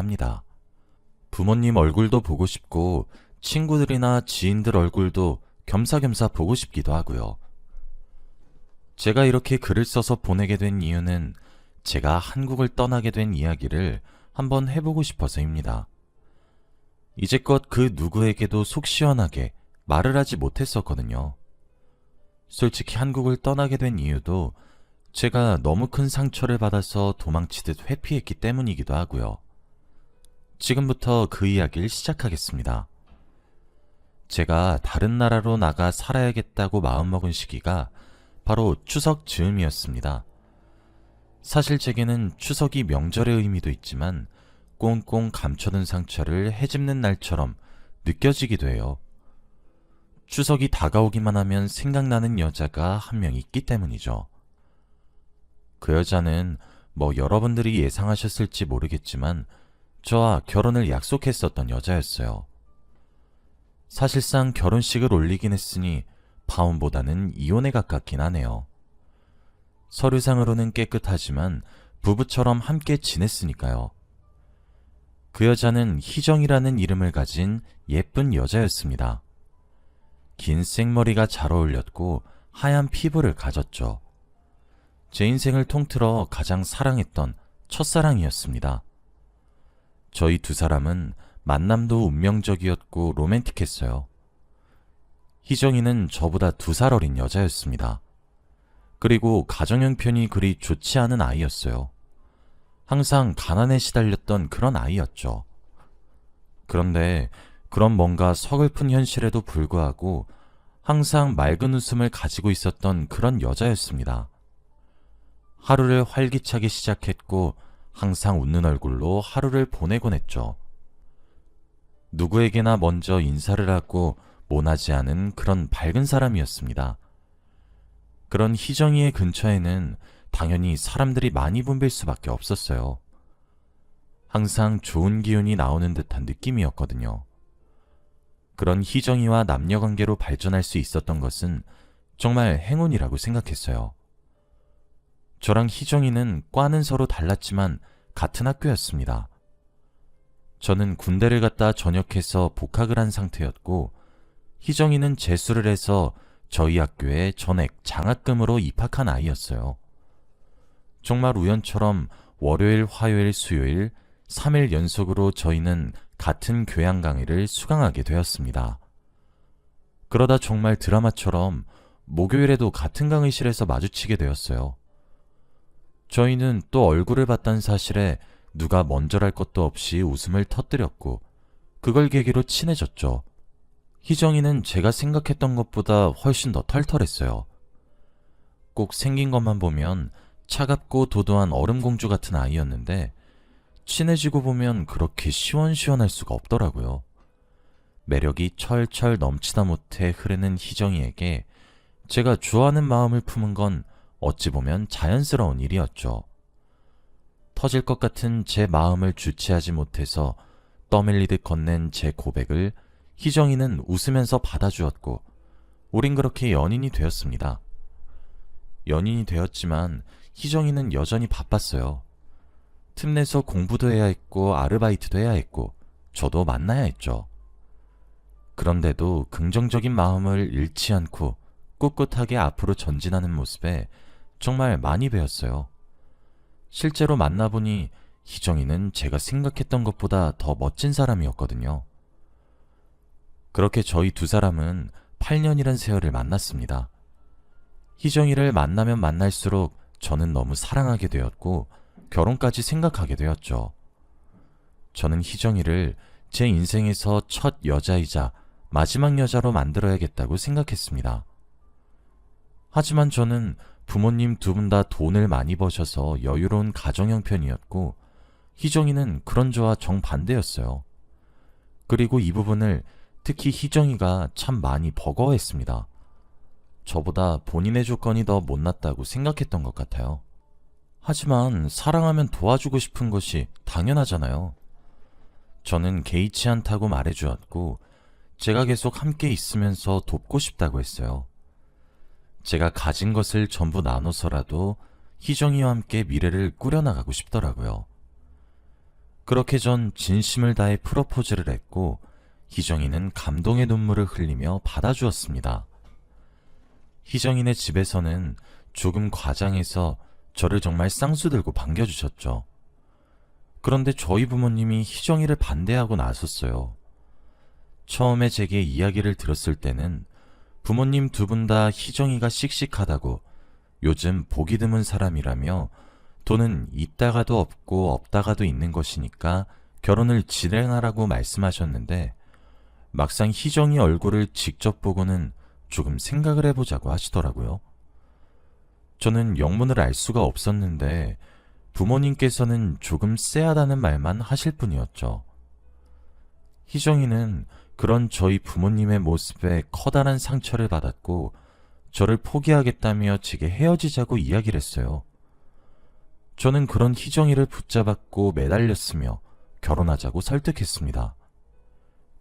합니다. 부모님 얼굴도 보고 싶고 친구들이나 지인들 얼굴도 겸사겸사 보고 싶기도 하고요. 제가 이렇게 글을 써서 보내게 된 이유는 제가 한국을 떠나게 된 이야기를 한번 해보고 싶어서입니다. 이제껏 그 누구에게도 속 시원하게 말을 하지 못했었거든요. 솔직히 한국을 떠나게 된 이유도 제가 너무 큰 상처를 받아서 도망치듯 회피했기 때문이기도 하고요. 지금부터 그 이야기를 시작하겠습니다. 제가 다른 나라로 나가 살아야겠다고 마음먹은 시기가 바로 추석 즈음이었습니다. 사실 제게는 추석이 명절의 의미도 있지만 꽁꽁 감춰둔 상처를 헤집는 날처럼 느껴지기도 해요. 추석이 다가오기만 하면 생각나는 여자가 한 명 있기 때문이죠. 그 여자는 여러분들이 예상하셨을지 모르겠지만 저와 결혼을 약속했었던 여자였어요. 사실상 결혼식을 올리긴 했으니 파혼보다는 이혼에 가깝긴 하네요. 서류상으로는 깨끗하지만 부부처럼 함께 지냈으니까요. 그 여자는 희정이라는 이름을 가진 예쁜 여자였습니다. 긴 생머리가 잘 어울렸고 하얀 피부를 가졌죠. 제 인생을 통틀어 가장 사랑했던 첫사랑이었습니다. 저희 두 사람은 만남도 운명적이었고 로맨틱했어요. 희정이는 저보다 2살 어린 여자였습니다. 그리고 가정 형편이 그리 좋지 않은 아이였어요. 항상 가난에 시달렸던 그런 아이였죠. 그런데 그런 뭔가 서글픈 현실에도 불구하고 항상 맑은 웃음을 가지고 있었던 그런 여자였습니다. 하루를 활기차게 시작했고 항상 웃는 얼굴로 하루를 보내곤 했죠. 누구에게나 먼저 인사를 하고 모나지 않은 그런 밝은 사람이었습니다. 그런 희정이의 근처에는 당연히 사람들이 많이 붐빌 수밖에 없었어요. 항상 좋은 기운이 나오는 듯한 느낌이었거든요. 그런 희정이와 남녀관계로 발전할 수 있었던 것은 정말 행운이라고 생각했어요. 저랑 희정이는 과는 서로 달랐지만 같은 학교였습니다. 저는 군대를 갔다 전역해서 복학을 한 상태였고 희정이는 재수를 해서 저희 학교에 전액 장학금으로 입학한 아이였어요. 정말 우연처럼 월요일, 화요일, 수요일 3일 연속으로 저희는 같은 교양 강의를 수강하게 되었습니다. 그러다 정말 드라마처럼 목요일에도 같은 강의실에서 마주치게 되었어요. 저희는 또 얼굴을 봤다는 사실에 누가 먼저랄 것도 없이 웃음을 터뜨렸고 그걸 계기로 친해졌죠. 희정이는 제가 생각했던 것보다 훨씬 더 털털했어요. 꼭 생긴 것만 보면 차갑고 도도한 얼음공주 같은 아이였는데 친해지고 보면 그렇게 시원시원할 수가 없더라고요. 매력이 철철 넘치다 못해 흐르는 희정이에게 제가 좋아하는 마음을 품은 건 어찌 보면 자연스러운 일이었죠. 터질 것 같은 제 마음을 주체하지 못해서 떠밀리듯 건넨 제 고백을 희정이는 웃으면서 받아주었고 우린 그렇게 연인이 되었습니다. 연인이 되었지만 희정이는 여전히 바빴어요. 틈내서 공부도 해야 했고 아르바이트도 해야 했고 저도 만나야 했죠. 그런데도 긍정적인 마음을 잃지 않고 꿋꿋하게 앞으로 전진하는 모습에 정말 많이 배웠어요. 실제로 만나보니 희정이는 제가 생각했던 것보다 더 멋진 사람이었거든요. 그렇게 저희 두 사람은 8년이란 세월을 만났습니다. 희정이를 만나면 만날수록 저는 너무 사랑하게 되었고 결혼까지 생각하게 되었죠. 저는 희정이를 제 인생에서 첫 여자이자 마지막 여자로 만들어야겠다고 생각했습니다. 하지만 저는 부모님 두 분 다 돈을 많이 버셔서 여유로운 가정 형편이었고 희정이는 그런 저와 정반대였어요. 그리고 이 부분을 특히 희정이가 참 많이 버거워했습니다. 저보다 본인의 조건이 더 못났다고 생각했던 것 같아요. 하지만 사랑하면 도와주고 싶은 것이 당연하잖아요. 저는 개의치 않다고 말해주었고 제가 계속 함께 있으면서 돕고 싶다고 했어요. 제가 가진 것을 전부 나눠서라도 희정이와 함께 미래를 꾸려나가고 싶더라고요. 그렇게 전 진심을 다해 프로포즈를 했고 희정이는 감동의 눈물을 흘리며 받아주었습니다. 희정이네 집에서는 조금 과장해서 저를 정말 쌍수 들고 반겨주셨죠. 그런데 저희 부모님이 희정이를 반대하고 나섰어요. 처음에 제게 이야기를 들었을 때는 부모님 두 분 다 희정이가 씩씩하다고, 요즘 보기 드문 사람이라며 돈은 있다가도 없고 없다가도 있는 것이니까 결혼을 진행하라고 말씀하셨는데, 막상 희정이 얼굴을 직접 보고는 조금 생각을 해보자고 하시더라고요. 저는 영문을 알 수가 없었는데 부모님께서는 조금 쎄하다는 말만 하실 뿐이었죠. 희정이는 그런 저희 부모님의 모습에 커다란 상처를 받았고 저를 포기하겠다며 제게 헤어지자고 이야기를 했어요. 저는 그런 희정이를 붙잡았고 매달렸으며 결혼하자고 설득했습니다.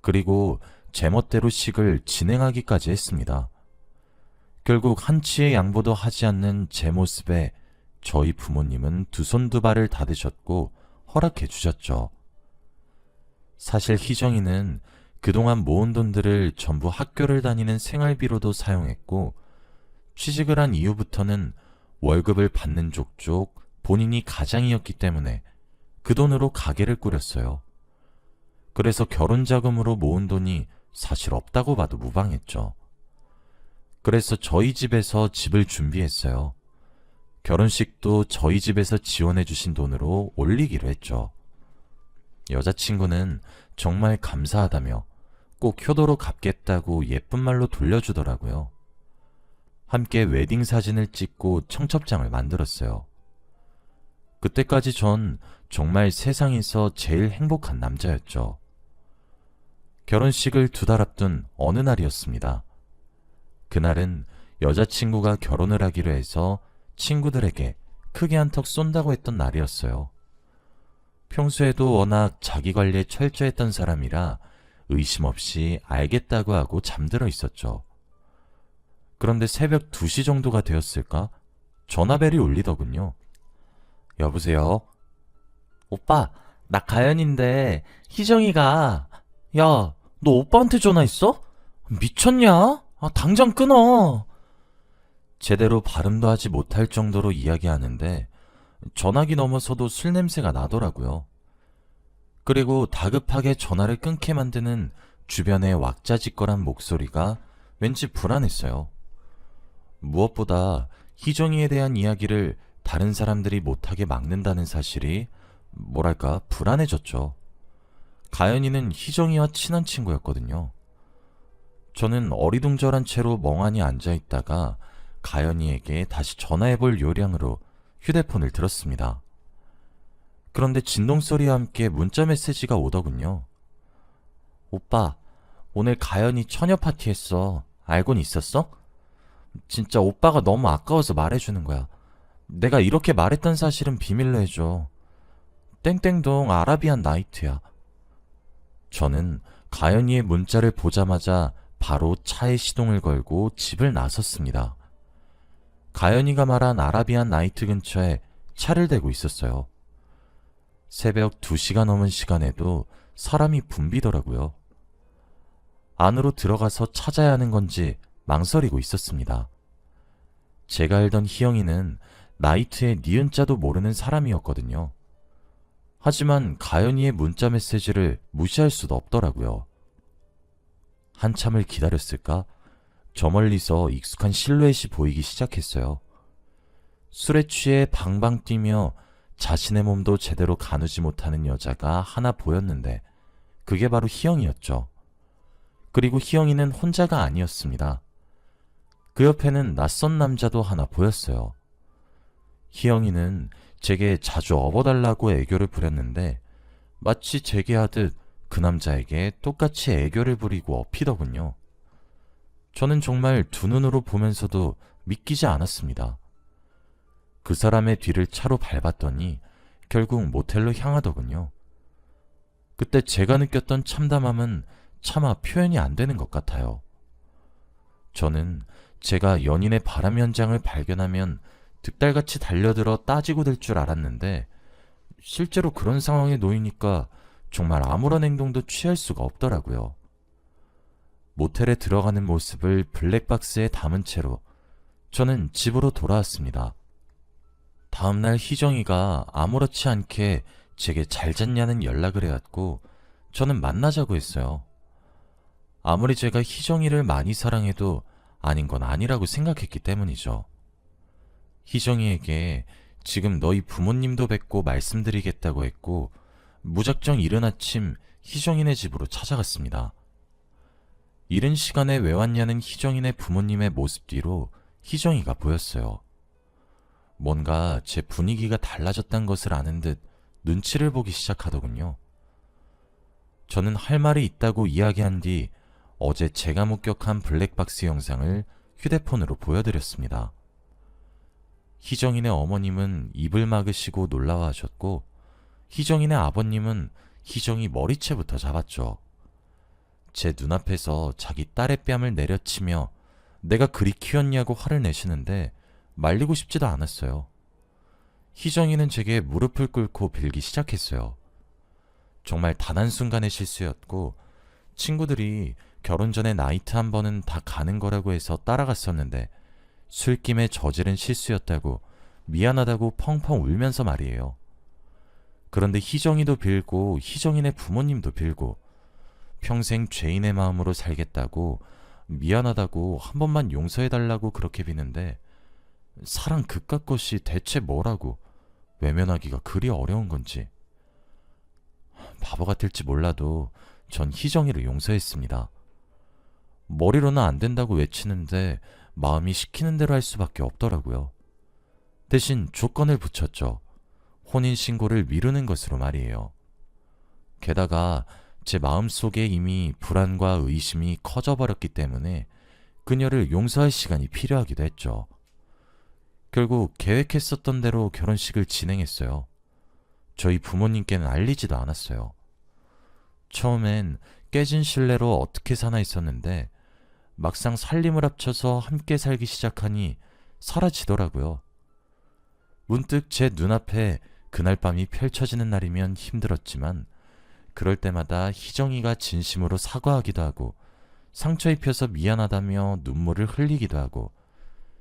그리고 제멋대로 식을 진행하기까지 했습니다. 결국 한치의 양보도 하지 않는 제 모습에 저희 부모님은 두 손 두 발을 닫으셨고 허락해 주셨죠. 사실 희정이는 그동안 모은 돈들을 전부 학교를 다니는 생활비로도 사용했고, 취직을 한 이후부터는 월급을 받는 족족 본인이 가장이었기 때문에 그 돈으로 가게를 꾸렸어요. 그래서 결혼 자금으로 모은 돈이 사실 없다고 봐도 무방했죠. 그래서 저희 집에서 집을 준비했어요. 결혼식도 저희 집에서 지원해 주신 돈으로 올리기로 했죠. 여자친구는 정말 감사하다며 꼭 효도로 갚겠다고 예쁜 말로 돌려주더라고요. 함께 웨딩 사진을 찍고 청첩장을 만들었어요. 그때까지 전 정말 세상에서 제일 행복한 남자였죠. 결혼식을 2달 앞둔 어느 날이었습니다. 그날은 여자친구가 결혼을 하기로 해서 친구들에게 크게 한턱 쏜다고 했던 날이었어요. 평소에도 워낙 자기 관리에 철저했던 사람이라 의심 없이 알겠다고 하고 잠들어 있었죠. 그런데 새벽 2시 정도가 되었을까? 전화벨이 울리더군요. 여보세요? 오빠, 나 가연인데 희정이가 야, 너 오빠한테 전화했어? 미쳤냐? 당장 끊어. 제대로 발음도 하지 못할 정도로 이야기하는데 전화기 넘어서도 술 냄새가 나더라고요. 그리고 다급하게 전화를 끊게 만드는 주변의 왁자지껄한 목소리가 왠지 불안했어요. 무엇보다 희정이에 대한 이야기를 다른 사람들이 못하게 막는다는 사실이 뭐랄까 불안해졌죠. 가연이는 희정이와 친한 친구였거든요. 저는 어리둥절한 채로 멍하니 앉아있다가 가연이에게 다시 전화해볼 요량으로 휴대폰을 들었습니다. 그런데 진동소리와 함께 문자 메시지가 오더군요. 오빠, 오늘 가연이 처녀 파티 했어. 알고는 있었어? 진짜 오빠가 너무 아까워서 말해주는 거야. 내가 이렇게 말했던 사실은 비밀로 해줘. 땡땡동 아라비안 나이트야. 저는 가연이의 문자를 보자마자 바로 차에 시동을 걸고 집을 나섰습니다. 가연이가 말한 아라비안 나이트 근처에 차를 대고 있었어요. 새벽 2시가 넘은 시간에도 사람이 붐비더라고요. 안으로 들어가서 찾아야 하는 건지 망설이고 있었습니다. 제가 알던 희영이는 나이트의 니은자도 모르는 사람이었거든요. 하지만 가연이의 문자 메시지를 무시할 수도 없더라고요. 한참을 기다렸을까? 저 멀리서 익숙한 실루엣이 보이기 시작했어요. 술에 취해 방방 뛰며 자신의 몸도 제대로 가누지 못하는 여자가 하나 보였는데 그게 바로 희영이었죠. 그리고 희영이는 혼자가 아니었습니다. 그 옆에는 낯선 남자도 하나 보였어요. 희영이는 제게 자주 업어달라고 애교를 부렸는데 마치 제게 하듯 그 남자에게 똑같이 애교를 부리고 업히더군요. 저는 정말 두 눈으로 보면서도 믿기지 않았습니다. 그 사람의 뒤를 차로 밟았더니 결국 모텔로 향하더군요. 그때 제가 느꼈던 참담함은 차마 표현이 안 되는 것 같아요. 저는 제가 연인의 바람 현장을 발견하면 득달같이 달려들어 따지고 들 줄 알았는데 실제로 그런 상황에 놓이니까 정말 아무런 행동도 취할 수가 없더라고요. 모텔에 들어가는 모습을 블랙박스에 담은 채로 저는 집으로 돌아왔습니다. 다음날 희정이가 아무렇지 않게 제게 잘 잤냐는 연락을 해왔고 저는 만나자고 했어요. 아무리 제가 희정이를 많이 사랑해도 아닌 건 아니라고 생각했기 때문이죠. 희정이에게 지금 너희 부모님도 뵙고 말씀드리겠다고 했고 무작정 이른 아침 희정이네 집으로 찾아갔습니다. 이른 시간에 왜 왔냐는 희정이네 부모님의 모습 뒤로 희정이가 보였어요. 뭔가 제 분위기가 달라졌단 것을 아는 듯 눈치를 보기 시작하더군요. 저는 할 말이 있다고 이야기한 뒤 어제 제가 목격한 블랙박스 영상을 휴대폰으로 보여드렸습니다. 희정이네 어머님은 입을 막으시고 놀라워 하셨고 희정이네 아버님은 희정이 머리채부터 잡았죠. 제 눈앞에서 자기 딸의 뺨을 내려치며 내가 그리 키웠냐고 화를 내시는데 말리고 싶지도 않았어요. 희정이는 제게 무릎을 꿇고 빌기 시작했어요. 정말 단 한순간의 실수였고 친구들이 결혼 전에 나이트 한 번은 다 가는 거라고 해서 따라갔었는데 술김에 저지른 실수였다고 미안하다고 펑펑 울면서 말이에요. 그런데 희정이도 빌고 희정이네 부모님도 빌고 평생 죄인의 마음으로 살겠다고 미안하다고 한 번만 용서해달라고 그렇게 비는데 사랑 그깟 것이 대체 뭐라고 외면하기가 그리 어려운 건지. 바보 같을지 몰라도 전 희정이를 용서했습니다. 머리로는 안 된다고 외치는데 마음이 시키는 대로 할 수밖에 없더라고요. 대신 조건을 붙였죠. 혼인신고를 미루는 것으로 말이에요. 게다가 제 마음속에 이미 불안과 의심이 커져버렸기 때문에 그녀를 용서할 시간이 필요하기도 했죠. 결국 계획했었던 대로 결혼식을 진행했어요. 저희 부모님께는 알리지도 않았어요. 처음엔 깨진 신뢰로 어떻게 사나 했었는데 막상 살림을 합쳐서 함께 살기 시작하니 사라지더라고요. 문득 제 눈앞에 그날 밤이 펼쳐지는 날이면 힘들었지만 그럴 때마다 희정이가 진심으로 사과하기도 하고 상처 입혀서 미안하다며 눈물을 흘리기도 하고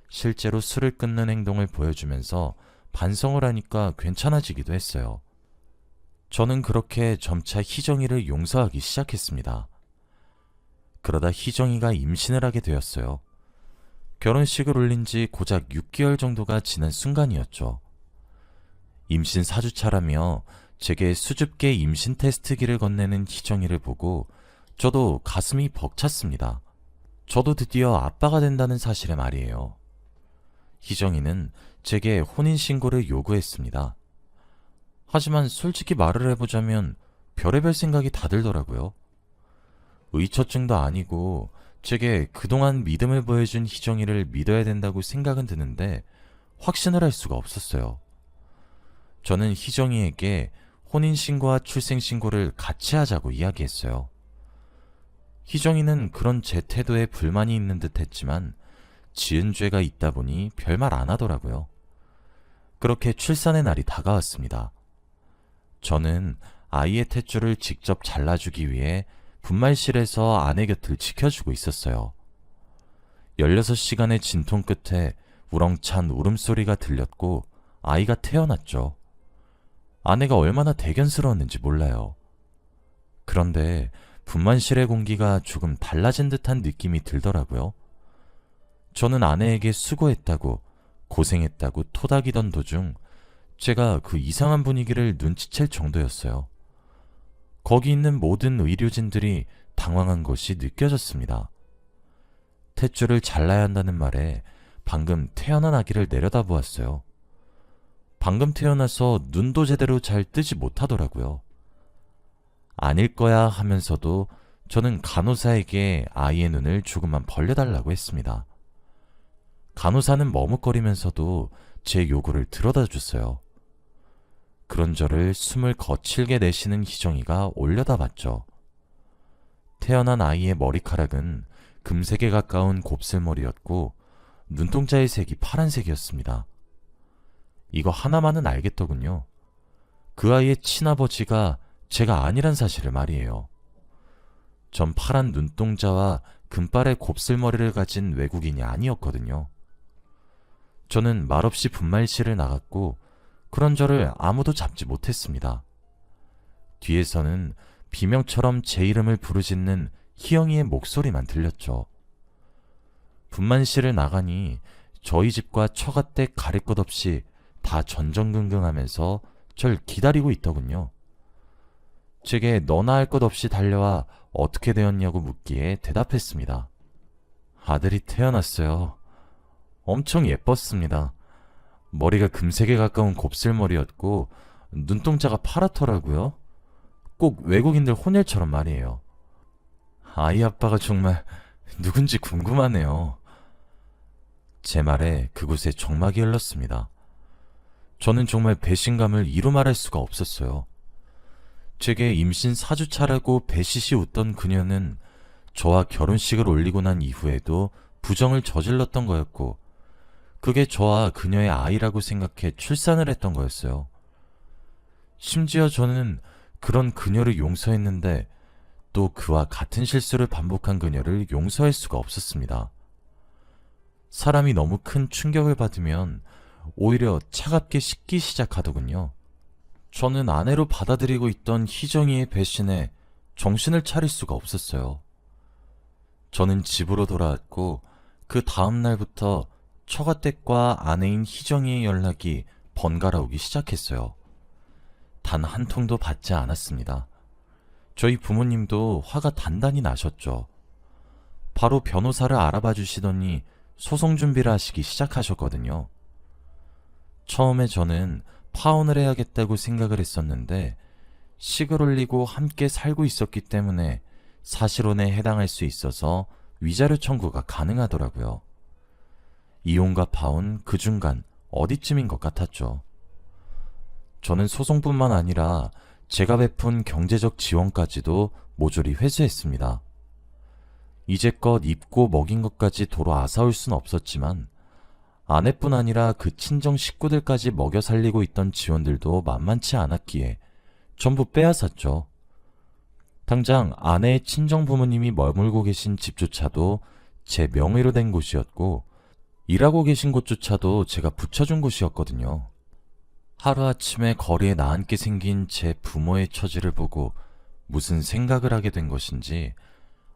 실제로 술을 끊는 행동을 보여주면서 반성을 하니까 괜찮아지기도 했어요. 저는 그렇게 점차 희정이를 용서하기 시작했습니다. 그러다 희정이가 임신을 하게 되었어요. 결혼식을 올린 지 고작 6개월 정도가 지난 순간이었죠. 임신 4주차라며 제게 수줍게 임신 테스트기를 건네는 희정이를 보고 저도 가슴이 벅찼습니다. 저도 드디어 아빠가 된다는 사실에 말이에요. 희정이는 제게 혼인신고를 요구했습니다. 하지만 솔직히 말을 해보자면 별의별 생각이 다 들더라고요. 의처증도 아니고 제게 그동안 믿음을 보여준 희정이를 믿어야 된다고 생각은 드는데 확신을 할 수가 없었어요. 저는 희정이에게 혼인신고와 출생신고를 같이 하자고 이야기했어요. 희정이는 그런 제 태도에 불만이 있는 듯 했지만 지은 죄가 있다 보니 별말 안 하더라고요. 그렇게 출산의 날이 다가왔습니다. 저는 아이의 탯줄을 직접 잘라주기 위해 분말실에서 아내 곁을 지켜주고 있었어요. 16시간의 진통 끝에 우렁찬 울음소리가 들렸고 아이가 태어났죠. 아내가 얼마나 대견스러웠는지 몰라요. 그런데 분만실의 공기가 조금 달라진 듯한 느낌이 들더라고요. 저는 아내에게 수고했다고 고생했다고 토닥이던 도중 제가 그 이상한 분위기를 눈치챌 정도였어요. 거기 있는 모든 의료진들이 당황한 것이 느껴졌습니다. 탯줄을 잘라야 한다는 말에 방금 태어난 아기를 내려다보았어요. 방금 태어나서 눈도 제대로 잘 뜨지 못하더라고요. 아닐 거야 하면서도 저는 간호사에게 아이의 눈을 조금만 벌려달라고 했습니다. 간호사는 머뭇거리면서도 제 요구를 들어다 줬어요. 그런 저를 숨을 거칠게 내쉬는 희정이가 올려다봤죠. 태어난 아이의 머리카락은 금색에 가까운 곱슬머리였고 눈동자의 색이 파란색이었습니다. 이거 하나만은 알겠더군요. 그 아이의 친아버지가 제가 아니란 사실을 말이에요. 전 파란 눈동자와 금발의 곱슬머리를 가진 외국인이 아니었거든요. 저는 말없이 분말실을 나갔고 그런 저를 아무도 잡지 못했습니다. 뒤에서는 비명처럼 제 이름을 부르짖는 희영이의 목소리만 들렸죠. 분만실을 나가니 저희 집과 처갓댁 가릴 것 없이 다 전전긍긍하면서 절 기다리고 있더군요. 제게 너나 할 것 없이 달려와 어떻게 되었냐고 묻기에 대답했습니다. 아들이 태어났어요. 엄청 예뻤습니다. 머리가 금색에 가까운 곱슬머리였고 눈동자가 파랗더라고요. 꼭 외국인들 혼혈처럼 말이에요. 아이 아빠가 정말 누군지 궁금하네요. 제 말에 그곳에 정막이 흘렀습니다. 저는 정말 배신감을 이루 말할 수가 없었어요. 제게 임신 4주차라고 배시시 웃던 그녀는 저와 결혼식을 올리고 난 이후에도 부정을 저질렀던 거였고 그게 저와 그녀의 아이라고 생각해 출산을 했던 거였어요. 심지어 저는 그런 그녀를 용서했는데 또 그와 같은 실수를 반복한 그녀를 용서할 수가 없었습니다. 사람이 너무 큰 충격을 받으면 오히려 차갑게 식기 시작하더군요. 저는 아내로 받아들이고 있던 희정이의 배신에 정신을 차릴 수가 없었어요. 저는 집으로 돌아왔고 그 다음 날부터 처가댁과 아내인 희정이의 연락이 번갈아 오기 시작했어요. 단 한 통도 받지 않았습니다. 저희 부모님도 화가 단단히 나셨죠. 바로 변호사를 알아봐 주시더니 소송 준비를 하시기 시작하셨거든요. 처음에 저는 파혼을 해야겠다고 생각을 했었는데 식을 올리고 함께 살고 있었기 때문에 사실혼에 해당할 수 있어서 위자료 청구가 가능하더라고요. 이혼과 파혼 그 중간 어디쯤인 것 같았죠. 저는 소송뿐만 아니라 제가 베푼 경제적 지원까지도 모조리 회수했습니다. 이제껏 입고 먹인 것까지 도로 아사올 순 없었지만 아내뿐 아니라 그 친정 식구들까지 먹여 살리고 있던 지원들도 만만치 않았기에 전부 빼앗았죠. 당장 아내의 친정 부모님이 머물고 계신 집조차도 제 명의로 된 곳이었고 일하고 계신 곳조차도 제가 붙여준 곳이었거든요. 하루아침에 거리에 나앉게 생긴 제 부모의 처지를 보고 무슨 생각을 하게 된 것인지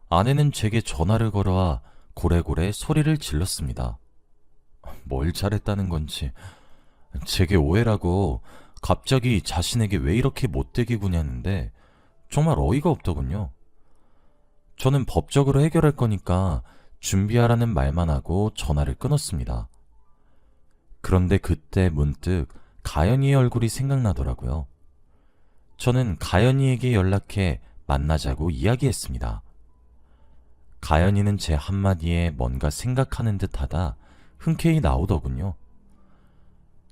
아내는 제게 전화를 걸어와 고래고래 소리를 질렀습니다. 뭘 잘했다는 건지 제게 오해라고 갑자기 자신에게 왜 이렇게 못되게 구냐는데 정말 어이가 없더군요. 저는 법적으로 해결할 거니까 준비하라는 말만 하고 전화를 끊었습니다. 그런데 그때 문득 가연이의 얼굴이 생각나더라고요. 저는 가연이에게 연락해 만나자고 이야기했습니다. 가연이는 제 한마디에 뭔가 생각하는 듯하다 흔쾌히 나오더군요.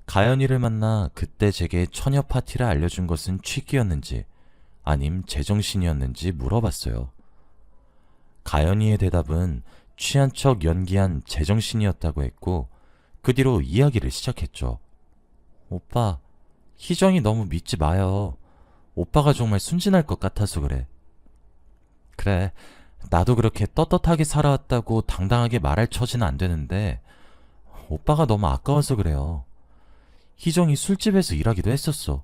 가연이를 만나 그때 제게 처녀 파티를 알려준 것은 취기였는지 아님 제정신이었는지 물어봤어요. 가연이의 대답은 취한 척 연기한 제정신이었다고 했고 그 뒤로 이야기를 시작했죠. 오빠, 희정이 너무 믿지 마요. 오빠가 정말 순진할 것 같아서 그래. 그래, 나도 그렇게 떳떳하게 살아왔다고 당당하게 말할 처지는 안 되는데 오빠가 너무 아까워서 그래요. 희정이 술집에서 일하기도 했었어.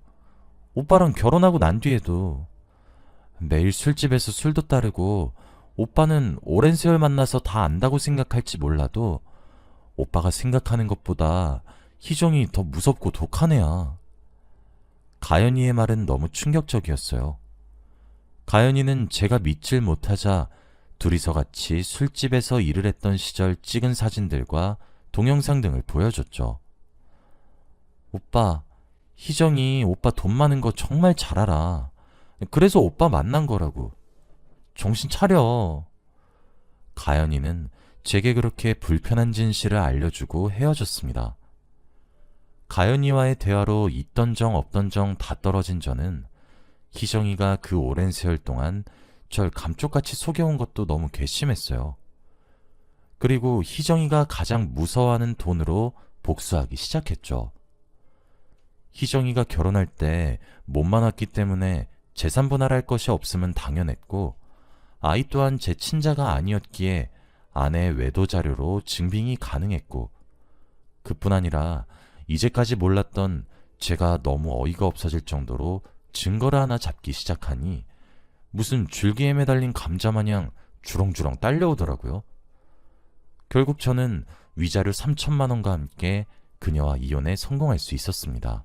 오빠랑 결혼하고 난 뒤에도 매일 술집에서 술도 따르고 오빠는 오랜 세월 만나서 다 안다고 생각할지 몰라도 오빠가 생각하는 것보다 희정이 더 무섭고 독한 애야. 가연이의 말은 너무 충격적이었어요. 가연이는 제가 믿질 못하자 둘이서 같이 술집에서 일을 했던 시절 찍은 사진들과 동영상 등을 보여줬죠. 오빠, 희정이 오빠 돈 많은 거 정말 잘 알아. 그래서 오빠 만난 거라고. 정신 차려. 가연이는 제게 그렇게 불편한 진실을 알려주고 헤어졌습니다. 가연이와의 대화로 있던 정 없던 정 다 떨어진 저는 희정이가 그 오랜 세월 동안 절 감쪽같이 속여온 것도 너무 괘씸했어요. 그리고 희정이가 가장 무서워하는 돈으로 복수하기 시작했죠. 희정이가 결혼할 때 몸만 왔기 때문에 재산 분할할 것이 없음은 당연했고, 아이 또한 제 친자가 아니었기에 아내의 외도 자료로 증빙이 가능했고, 그뿐 아니라 이제까지 몰랐던 제가 너무 어이가 없어질 정도로 증거를 하나 잡기 시작하니 무슨 줄기에 매달린 감자 마냥 주렁주렁 딸려오더라고요. 결국 저는 위자료 3천만 원과 함께 그녀와 이혼에 성공할 수 있었습니다.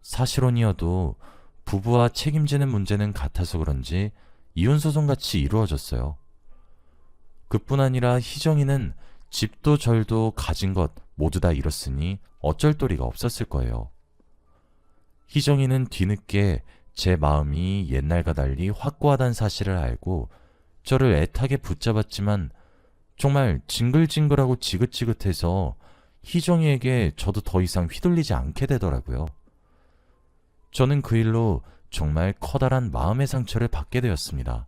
사실혼이어도 부부와 책임지는 문제는 같아서 그런지 이혼소송같이 이루어졌어요. 그뿐 아니라 희정이는 집도 절도 가진 것 모두 다 잃었으니 어쩔 도리가 없었을 거예요. 희정이는 뒤늦게 제 마음이 옛날과 달리 확고하다는 사실을 알고 저를 애타게 붙잡았지만 정말 징글징글하고 지긋지긋해서 희정이에게 저도 더 이상 휘둘리지 않게 되더라고요. 저는 그 일로 정말 커다란 마음의 상처를 받게 되었습니다.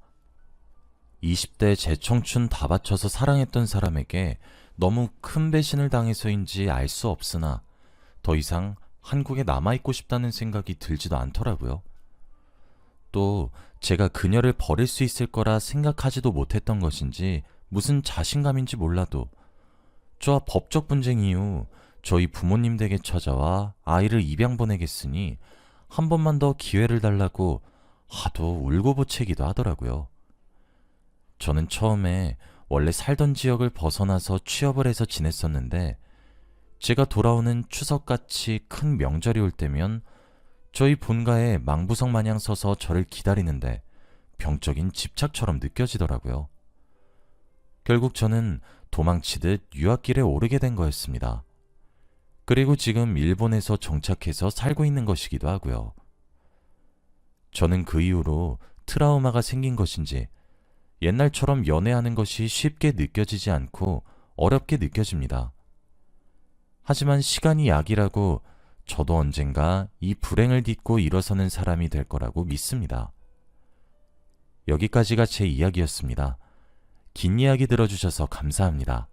20대 제 청춘 다 바쳐서 사랑했던 사람에게 너무 큰 배신을 당해서인지 알 수 없으나 더 이상 한국에 남아있고 싶다는 생각이 들지도 않더라고요. 또 제가 그녀를 버릴 수 있을 거라 생각하지도 못했던 것인지 무슨 자신감인지 몰라도 저와 법적 분쟁 이후 저희 부모님 댁에 찾아와 아이를 입양 보내겠으니 한 번만 더 기회를 달라고 하도 울고보채기도 하더라고요. 저는 처음에 원래 살던 지역을 벗어나서 취업을 해서 지냈었는데 제가 돌아오는 추석같이 큰 명절이 올 때면 저희 본가에 망부석 마냥 서서 저를 기다리는데 병적인 집착처럼 느껴지더라고요. 결국 저는 도망치듯 유학길에 오르게 된 거였습니다. 그리고 지금 일본에서 정착해서 살고 있는 것이기도 하고요. 저는 그 이후로 트라우마가 생긴 것인지 옛날처럼 연애하는 것이 쉽게 느껴지지 않고 어렵게 느껴집니다. 하지만 시간이 약이라고 저도 언젠가 이 불행을 딛고 일어서는 사람이 될 거라고 믿습니다. 여기까지가 제 이야기였습니다. 긴 이야기 들어주셔서 감사합니다.